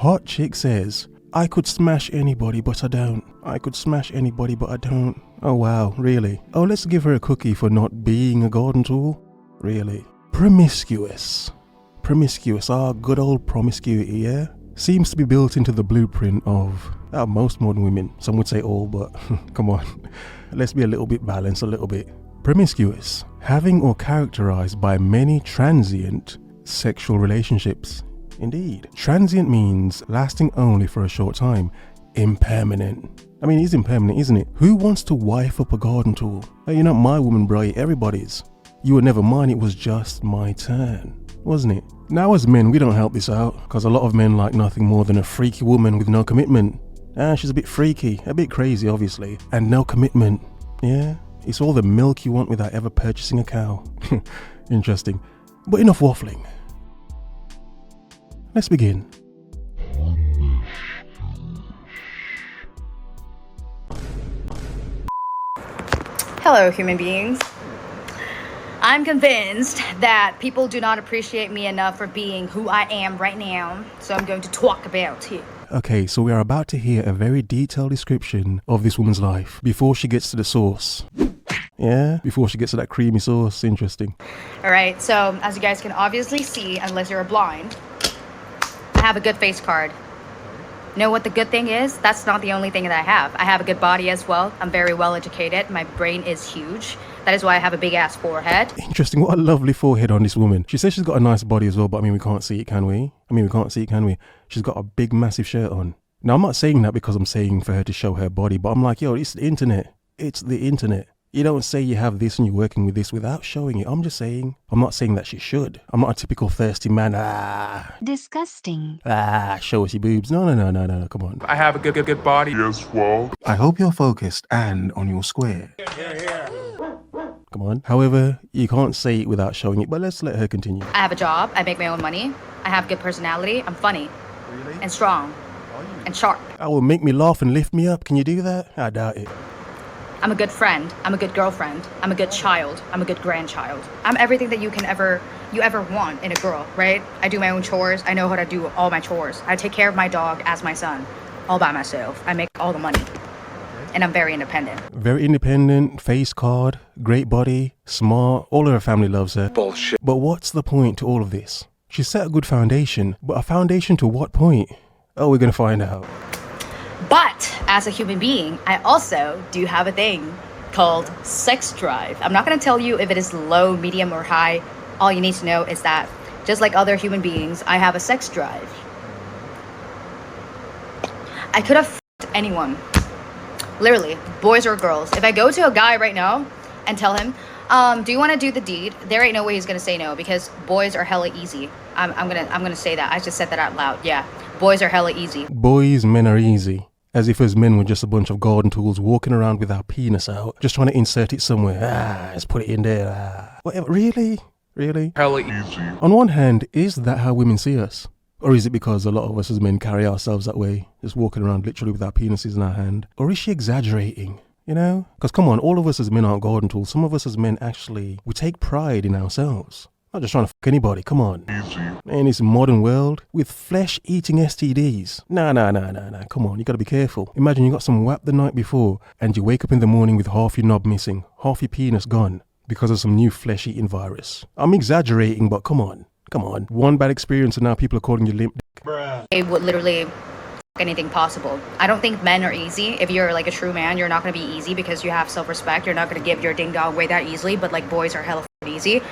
hot chick says, I could smash anybody but I don't. I could smash anybody but I don't. Oh wow, really? Oh, let's give her a cookie for not being a garden tool? Really? Promiscuous. Promiscuous, good old promiscuity, yeah? Seems to be built into the blueprint of most modern women. Some would say all, but come on. Let's be a little bit balanced, a little bit. Promiscuous. Having or characterized by many transient sexual relationships. Indeed. Transient means lasting only for a short time. Impermanent. I mean, it's impermanent, isn't it? Who wants to wife up a garden tool? Hey, you're not my woman, bro, everybody's. You were never mine, it was just my turn, wasn't it? Now as men, we don't help this out, because a lot of men like nothing more than a freaky woman with no commitment. She's a bit freaky, a bit crazy obviously, and no commitment. Yeah, it's all the milk you want without ever purchasing a cow. Interesting. But enough waffling. Let's begin. Hello, human beings. I'm convinced that people do not appreciate me enough for being who I am right now, so I'm going to talk about it. Okay, so we are about to hear a very detailed description of this woman's life before she gets to the sauce. Yeah, before she gets to that creamy sauce. Interesting. Alright, so as you guys can obviously see, unless you're blind, I have a good face card. Know what the good thing is? That's not the only thing that I have. I have a good body as well. I'm very well educated. My brain is huge. That is why I have a big ass forehead. Interesting. What a lovely forehead on this woman. She says she's got a nice body as well, but I mean, we can't see it, can we? She's got a big, massive shirt on. Now, I'm not saying that because I'm saying for her to show her body, but I'm like, yo, it's the internet. It's the internet. You don't say you have this and you're working with this without showing it. I'm just saying. I'm not saying that she should. I'm not a typical thirsty man. Disgusting. Show us your boobs. No, come on. I have a good body as well. I hope you're focused and on your square. Come on. However, you can't say it without showing it, but let's let her continue. I have a job. I make my own money. I have good personality. I'm funny. Really? And strong. And sharp. That will make me laugh and lift me up. Can you do that? I doubt it. I'm a good friend. I'm a good girlfriend. I'm a good child. I'm a good grandchild. I'm everything that you ever want in a girl, right? I do my own chores. I know how to do all my chores. I take care of my dog as my son, all by myself. I make all the money. And I'm very independent. Very independent, face card, great body, smart. All of her family loves her. Bullshit. But what's the point to all of this? She set a good foundation, but a foundation to what point? Oh, we're going to find out. But as a human being, I also do have a thing called sex drive. I'm not going to tell you if it is low, medium, or high. All you need to know is that just like other human beings, I have a sex drive. I could have f***ed anyone. Literally, boys or girls. If I go to a guy right now and tell him, do you want to do the deed? There ain't no way he's going to say no because boys are hella easy. I'm gonna say that. I just said that out loud. Yeah, boys are hella easy. Boys, men are easy. As if us men were just a bunch of garden tools walking around with our penis out, just trying to insert it somewhere. Let's put it in there. Whatever. Really? Hella easy. On one hand, is that how women see us? Or is it because a lot of us as men carry ourselves that way, just walking around literally with our penises in our hand? Or is she exaggerating? You know? Because come on, all of us as men aren't garden tools. Some of us as men actually, we take pride in ourselves. Not just trying to fuck anybody, come on. Easy. In this modern world, with flesh-eating STDs. Nah, come on, you gotta be careful. Imagine you got some whap the night before, and you wake up in the morning with half your knob missing, half your penis gone, because of some new flesh-eating virus. I'm exaggerating, but come on. One bad experience and now people are calling you limp dick. Bruh. They would literally f*** anything possible. I don't think men are easy. If you're like a true man, you're not going to be easy because you have self-respect. You're not going to give your ding dong away that easily, but like boys are hella easy.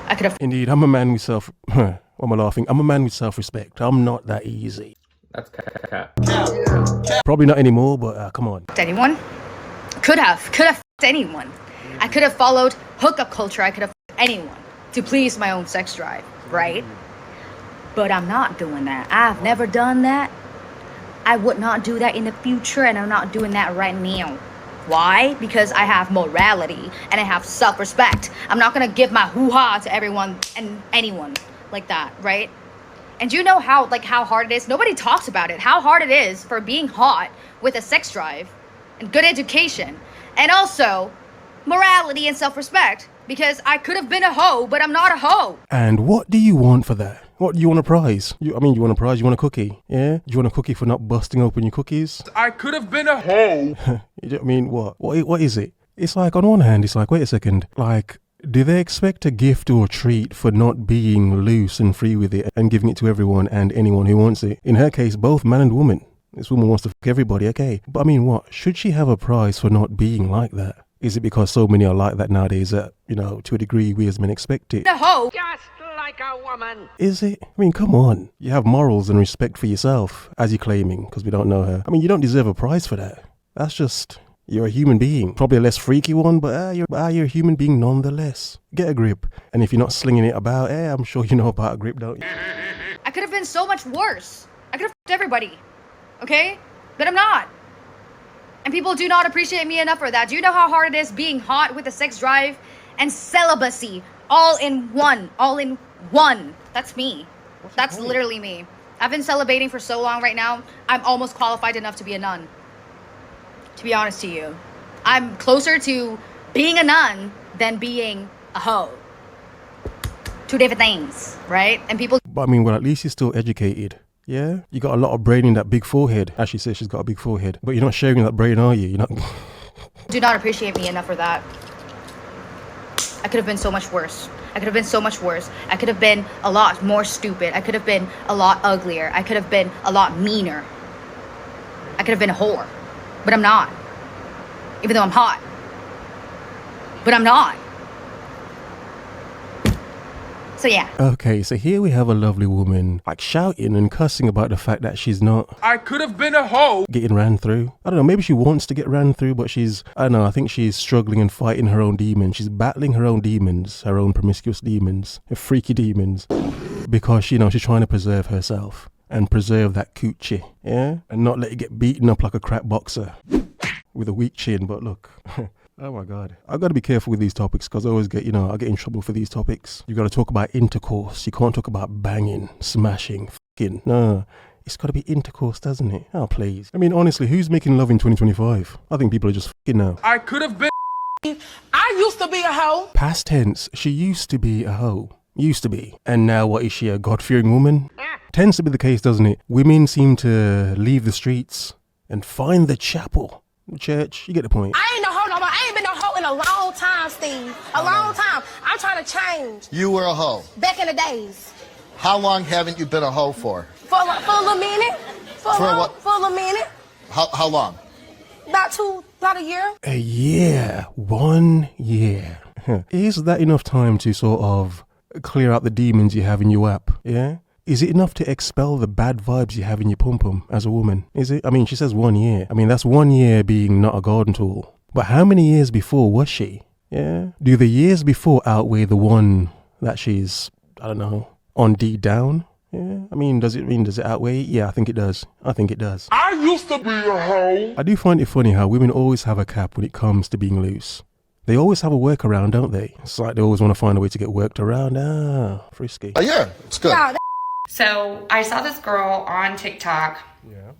I could have... Indeed, I'm a man with Why am I laughing? I'm a man with self-respect. I'm not that easy. That's cat. Probably not anymore, but come on. Anyone? Could have f***ed anyone. I could have followed hookup culture. I could have f***ed anyone to please my own sex drive, right? But I'm not doing that. I've never done that. I would not do that in the future, and I'm not doing that right now. Why? Because I have morality and I have self-respect. I'm not gonna give my hoo-ha to everyone and anyone like that, right? And you know how hard it is? Nobody talks about it. How hard it is for being hot with a sex drive and good education and also morality and self-respect, because I could have been a hoe, but I'm not a hoe. And what do you want for that? What, you want a prize? You want a prize? You want a cookie? Yeah? Do you want a cookie for not busting open your cookies? I could have been a hoe. I mean, what? What is it? It's like, on one hand, it's like, wait a second, like, do they expect a gift or a treat for not being loose and free with it and giving it to everyone and anyone who wants it? In her case, both man and woman. This woman wants to fuck everybody, okay. But I mean, what? Should she have a prize for not being like that? Is it because so many are like that nowadays that, you know, to a degree we as men expect it? The hoe. Just like a woman. Is it? I mean, come on. You have morals and respect for yourself, as you're claiming, because we don't know her. I mean, you don't deserve a prize for that. That's just... You're a human being. Probably a less freaky one, but you're a human being nonetheless. Get a grip. And if you're not slinging it about, I'm sure you know about a grip, don't you? I could have been so much worse. I could have f***ed everybody. Okay? But I'm not. And people do not appreciate me enough for that. Do you know how hard it is being hot with a sex drive and celibacy all in one? All in one. That's me. That's literally me. I've been celibating for so long right now, I'm almost qualified enough to be a nun. To be honest to you, I'm closer to being a nun than being a hoe. Two different things, right? And people... But I mean, well, at least you're still educated. Yeah? You got a lot of brain in that big forehead. Ashley says she's got a big forehead. But you're not sharing that brain, are you? You're not... do not appreciate me enough for that. I could have been so much worse. I could have been so much worse. I could have been a lot more stupid. I could have been a lot uglier. I could have been a lot meaner. I could have been a whore. But I'm not. Even though I'm hot. But I'm not. So yeah. Okay, so here we have a lovely woman like shouting and cussing about the fact that she's not... I could have been a hoe. Getting ran through. I don't know, maybe she wants to get ran through, but she's... I don't know, I think she's struggling and fighting her own demons. She's battling her own demons, her own promiscuous demons, her freaky demons. Because, you know, she's trying to preserve herself. And preserve that coochie, yeah? And not let it get beaten up like a crap boxer with a weak chin. But look, oh my God. I've got to be careful with these topics because I always get, I get in trouble for these topics. You got to talk about intercourse. You can't talk about banging, smashing, fucking. No, it's got to be intercourse, doesn't it? Oh, please. I mean, honestly, who's making love in 2025? I think people are just fucking now. I could have been... I used to be a hoe. Past tense, she used to be a hoe. Used to be. And now what is she, a God-fearing woman? Tends to be the case, doesn't it? Women seem to leave the streets and find the chapel. The church, you get the point. I ain't no hoe no more. I ain't been no hoe in a long time, Steve. A long time. I'm trying to change. You were a hoe. Back in the days. How long haven't you been a hoe for? For a little minute. For a little minute. How long? About a year. A year. 1 year. Is that enough time to sort of clear out the demons you have in your app? Yeah? Is it enough to expel the bad vibes you have in your pum-pum as a woman? Is it? I mean, she says 1 year. I mean, that's 1 year being not a garden tool. But how many years before was she? Yeah? Do the years before outweigh the one that she's, I don't know, on D down? Yeah? I mean, does it outweigh? Yeah, I think it does. I think it does. I used to be a hoe. I do find it funny how women always have a cap when it comes to being loose. They always have a workaround, don't they? It's like they always want to find a way to get worked around. Ah, frisky. A year. It's good. So I saw this girl on TikTok. Yeah.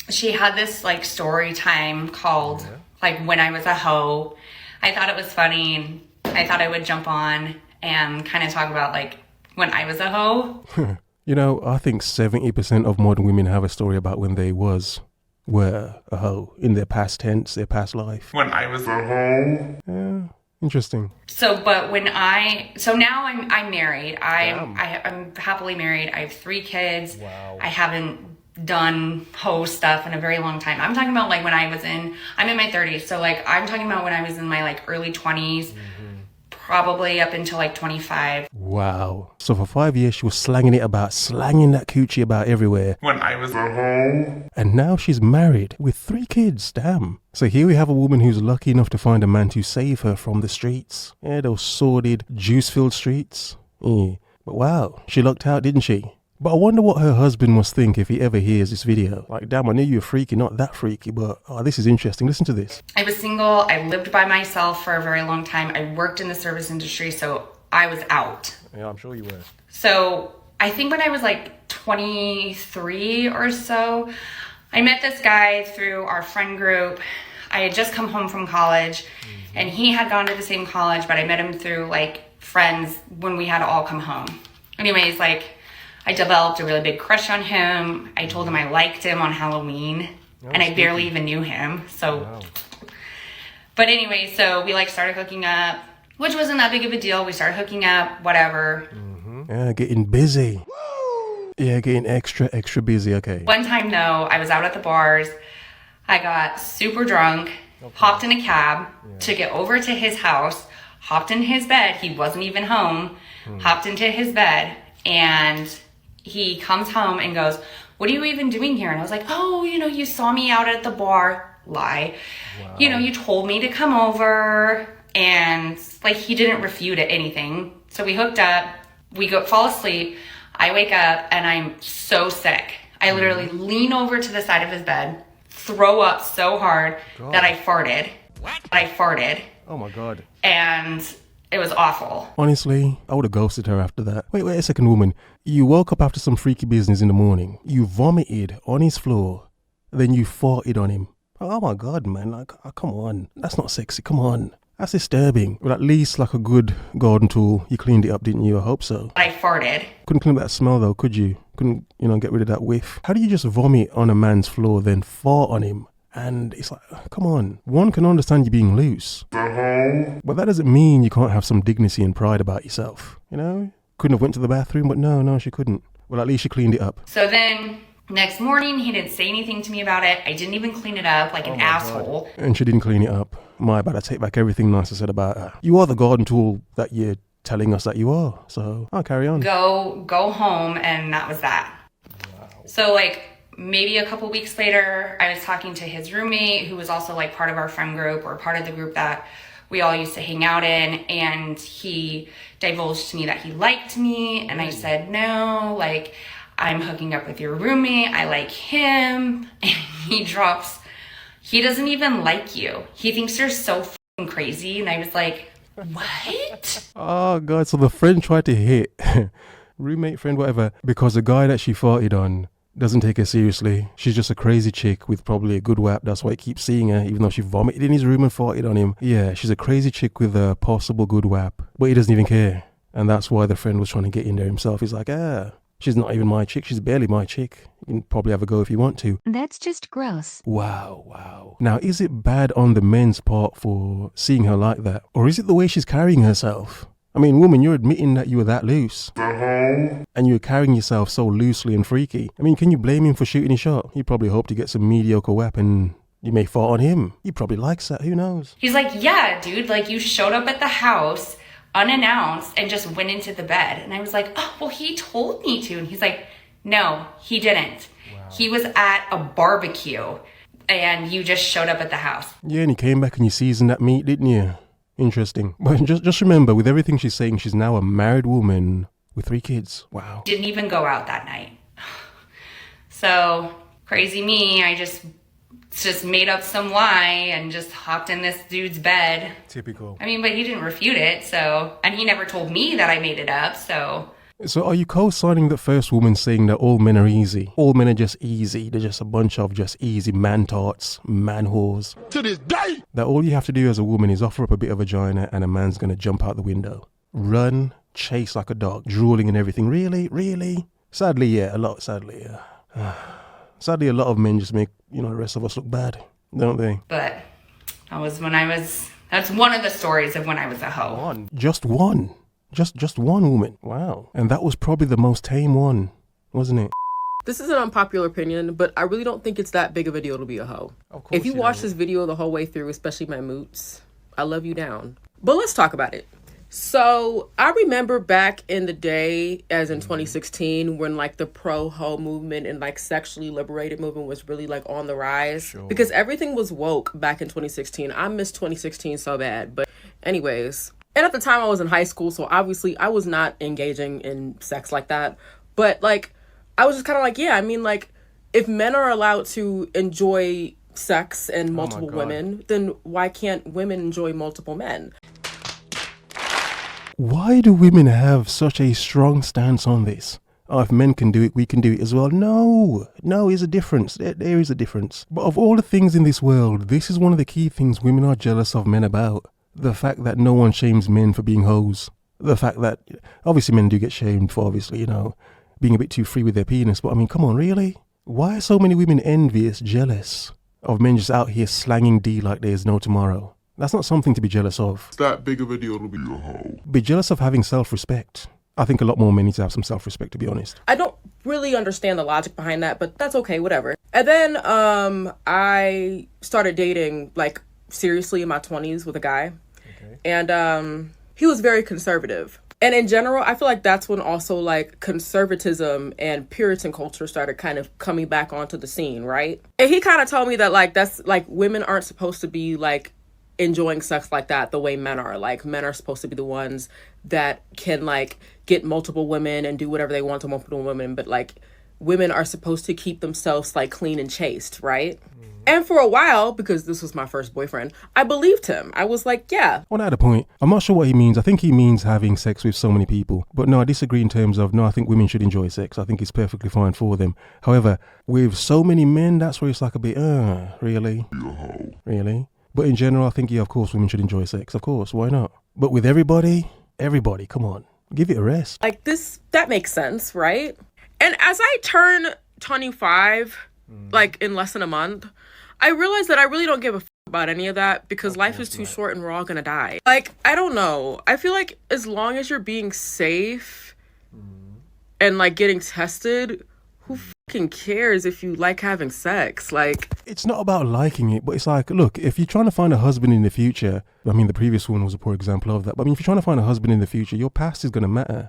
She had this like story time called like When I Was a Hoe. I thought it was funny. I thought I would jump on and kind of talk about like when I was a hoe. I think 70% of modern women have a story about when they were a hoe in their past tense, their past life. When I was a hoe. Yeah. Interesting. So now I'm married. I'm happily married. I have 3 kids. Wow. I haven't done hoe stuff in a very long time. I'm talking about like when I'm in my 30s. So like I'm talking about when I was in my like early 20s, probably up until like 25. Wow. So for 5 years she was slanging that coochie about everywhere. When I was a hoe. And now she's married with 3 kids. Damn. So here we have a woman who's lucky enough to find a man to save her from the streets. Yeah, those sordid, juice-filled streets. Yeah. But wow, she lucked out, didn't she? But I wonder what her husband must think if he ever hears this video. Like, damn, I knew you were freaky, not that freaky, but this is interesting. Listen to this. I was single. I lived by myself for a very long time. I worked in the service industry, so I was out. Yeah, I'm sure you were. So I think when I was like 23 or so, I met this guy through our friend group. I had just come home from college, and he had gone to the same college, but I met him through like friends when we had to all come home. Anyways, like I developed a really big crush on him. I told him I liked him on Halloween, and I barely even knew him. So, but anyway, so we like started hooking up, which wasn't that big of a deal. We started hooking up, whatever. Yeah, getting busy. Yeah, getting extra busy. Okay. One time though, I was out at the bars. I got super drunk, hopped in a cab to get over to his house, hopped in his bed. He wasn't even home. Hopped into his bed, and he comes home and goes, "What are you even doing here?" And I was like, "Oh, you saw me out at the bar." Lie. Wow. You told me to come over, and like he didn't refute it, anything. So we hooked up, we fall asleep. I wake up and I'm so sick. I literally lean over to the side of his bed, throw up so hard that I farted. I farted. Oh my God. And it was awful. Honestly, I would have ghosted her after that. Wait a second, woman. You woke up after some freaky business in the morning. You vomited on his floor. Then you farted on him. Oh my God, man. Like, come on. That's not sexy. Come on. That's disturbing. Well, at least like a good garden tool, you cleaned it up, didn't you? I hope so. I farted. Couldn't clean up that smell though, could you? Couldn't, get rid of that whiff. How do you just vomit on a man's floor, then fart on him? And it's like, come on. One can understand you being loose. But that doesn't mean you can't have some dignity and pride about yourself. Couldn't have went to the bathroom, but no, she couldn't. Well, at least she cleaned it up. So then next morning, he didn't say anything to me about it. I didn't even clean it up like an asshole. God. And she didn't clean it up. My bad, I take back everything nice I said about her. You are the garden tool that you're telling us that you are. So I'll carry on. Go home, and that was that. Wow. So maybe a couple weeks later, I was talking to his roommate, who was also like part of our friend group, or part of the group that we all used to hang out in, and he divulged to me that he liked me, and I said, no, I'm hooking up with your roommate, I like him, and he drops, he doesn't even like you. He thinks you're so f***ing crazy, and I was like, what? Oh God, so the friend tried to hit, roommate, friend, whatever, because the guy that she farted on doesn't take her seriously. She's just a crazy chick with probably a good whap. That's why he keeps seeing her, even though she vomited in his room and farted on him. Yeah, she's a crazy chick with a possible good whap, but he doesn't even care. And that's why the friend was trying to get in there himself. He's like, she's not even my chick. She's barely my chick. You can probably have a go if you want to. That's just gross. Wow. Now, is it bad on the men's part for seeing her like that? Or is it the way she's carrying herself? I mean, woman, you're admitting that you were that loose. And you're carrying yourself so loosely and freaky. I mean, can you blame him for shooting his shot? He probably hoped to get some mediocre weapon. You may fart on him. He probably likes that. Who knows? He's like, yeah, dude, you showed up at the house unannounced and just went into the bed. And I was like, oh, well, he told me to. And he's like, no, he didn't. Wow. He was at a barbecue and you just showed up at the house. Yeah, and he came back and you seasoned that meat, didn't you? Interesting. But just remember, with everything she's saying, she's now a married woman with 3 kids. Wow. Didn't even go out that night. So, crazy me, I just made up some lie and just hopped in this dude's bed. Typical. I mean, but he didn't refute it, so... And he never told me that I made it up, so... So are you co-signing the first woman saying that all men are easy? All men are just easy. They're just a bunch of just easy man-tarts, man-whores. To this day! That all you have to do as a woman is offer up a bit of vagina and a man's going to jump out the window. Run, chase like a dog, drooling and everything. Really? Sadly, yeah. Sadly, a lot of men just make, the rest of us look bad, don't they? But that was when I was... That's one of the stories of when I was a hoe. One. Just one. Just one woman. Wow. And that was probably the most tame one, wasn't it? This is an unpopular opinion, but I really don't think it's that big of a deal to be a hoe. Of course. If you watch this video the whole way through, especially my moots, I love you down. But let's talk about it. So I remember back in the day, as in 2016, when the pro-hoe movement and sexually liberated movement was really on the rise. Sure. Because everything was woke back in 2016. I miss 2016 so bad. But anyways... And at the time I was in high school, so obviously I was not engaging in sex like that. But I was just kind of if men are allowed to enjoy sex and multiple women, then why can't women enjoy multiple men? Why do women have such a strong stance on this? Oh, if men can do it, we can do it as well. No, there's a difference. There is a difference. But of all the things in this world, this is one of the key things women are jealous of men about. The fact that no one shames men for being hoes. The fact that, obviously men do get shamed for, being a bit too free with their penis. But I mean, come on, really? Why are so many women envious, jealous of men just out here slanging D like there's no tomorrow? That's not something to be jealous of. It's that big of a deal to be a hoe. Be jealous of having self-respect. I think a lot more men need to have some self-respect, to be honest. I don't really understand the logic behind that, but that's okay, whatever. And then I started dating, like, seriously in my 20s with a guy. Okay. And he was very conservative. And in general, I feel like that's when also, like, conservatism and Puritan culture started kind of coming back onto the scene, right? And he kind of told me that, like, that's, like, women aren't supposed to be, like, enjoying sex like that the way men are. Like, men are supposed to be the ones that can, like, get multiple women and do whatever they want to multiple women, but, like, women are supposed to keep themselves, like, clean and chaste, right? And for a while, because this was my first boyfriend, I believed him. I was like, yeah. Well, at a point, I'm not sure what he means. I think he means having sex with so many people. But no, I disagree in terms of, no, I think women should enjoy sex. I think it's perfectly fine for them. However, with so many men, that's where it's like a bit, really? Really? But in general, I think, yeah, of course, women should enjoy sex. Of course, why not? But with everybody, come on, give it a rest. Like this, that makes sense, right? And as I turn 25, like in less than a month, I realized that I really don't give a about any of that because life is too short and we're all gonna die. Like, I don't know. I feel like as long as you're being safe and like getting tested, who fucking cares if you like having sex? Like, it's not about liking it, but it's like, look, if you're trying to find a husband in the future, I mean, the previous one was a poor example of that, but I mean, if you're trying to find a husband in the future, your past is going to matter.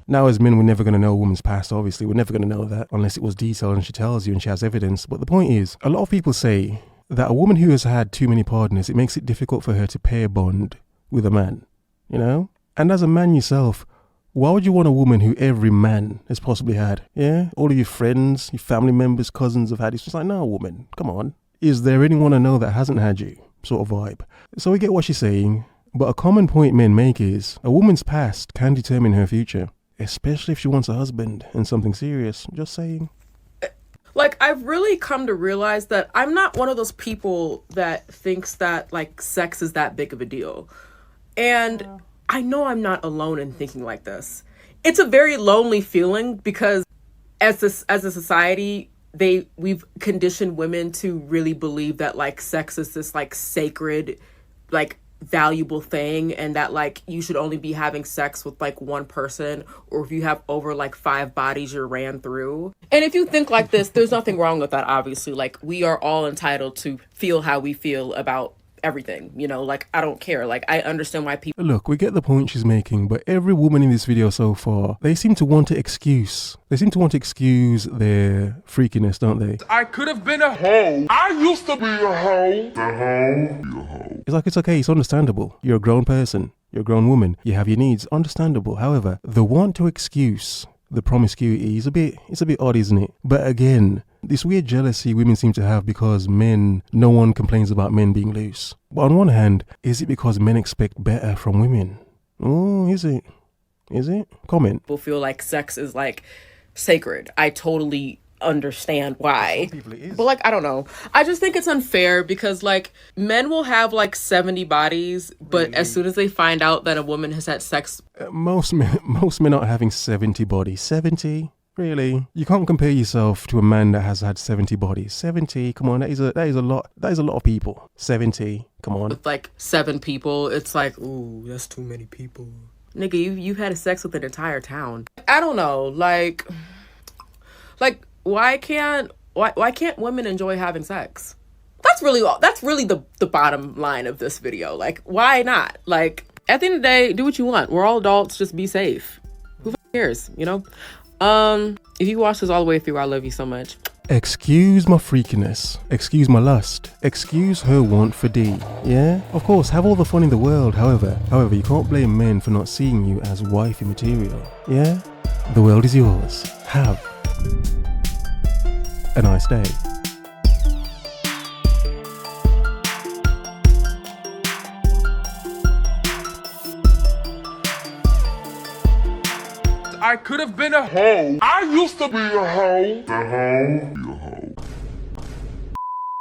Now, as men, we're never going to know a woman's past, obviously. We're never going to know that unless it was detailed and she tells you and she has evidence. But the point is, a lot of people say that a woman who has had too many partners, it makes it difficult for her to pair bond with a man, you know? And as a man yourself, why would you want a woman who every man has possibly had? Yeah? All of your friends, your family members, cousins have had. It's just like, no, woman, come on. Is there anyone I know that hasn't had you? Sort of vibe. So we get what she's saying, but a common point men make is a woman's past can determine her future, especially if she wants a husband and something serious. Just saying. Like, I've really come to realize that I'm not one of those people that thinks that, like, sex is that big of a deal. And I know I'm not alone in thinking like this. It's a very lonely feeling because as a society, we've conditioned women to really believe that like sex is this like sacred, like valuable thing, and that like you should only be having sex with like one person, or if you have over like 5 bodies you're ran through. And if you think like this, there's nothing wrong with that, obviously. Like, we are all entitled to feel how we feel about everything, you know, like, I don't care. Like, I understand why people... Look, we get the point she's making, but every woman in this video so far, they seem to want to excuse their freakiness, don't they? I could have been a hoe. I used to be a hoe. It's like, it's okay, it's understandable. You're a grown person, you're a grown woman, you have your needs, understandable. However, the want to excuse the promiscuity is a bit odd, isn't it? But again, this weird jealousy women seem to have because no one complains about men being loose. But on one hand, is it because men expect better from women? Oh, is it? Is it? Comment. People feel like sex is like sacred. I totally understand why. But like, I don't know. I just think it's unfair because like men will have like 70 bodies, but as soon as they find out that a woman has had sex, most men aren't having 70 bodies. 70? Really? You can't compare yourself to a man that has had 70 bodies. 70? Come on, that is a lot. That is a lot of people. 70? Come on. With like 7 people, it's like, ooh, that's too many people. Nigga, you've had sex with an entire town. I don't know, like why can't women enjoy having sex? That's really the bottom line of this video. Like, why not? Like, at the end of the day, do what you want. We're all adults, just be safe. Who cares, you know? If you watch this all the way through, I love you so much. Excuse my freakiness. Excuse my lust. Excuse her want for D. Yeah? Of course, have all the fun in the world. However, you can't blame men for not seeing you as wifey material. Yeah? The world is yours. Have a nice day. I could have been a hoe. I used to be a hoe.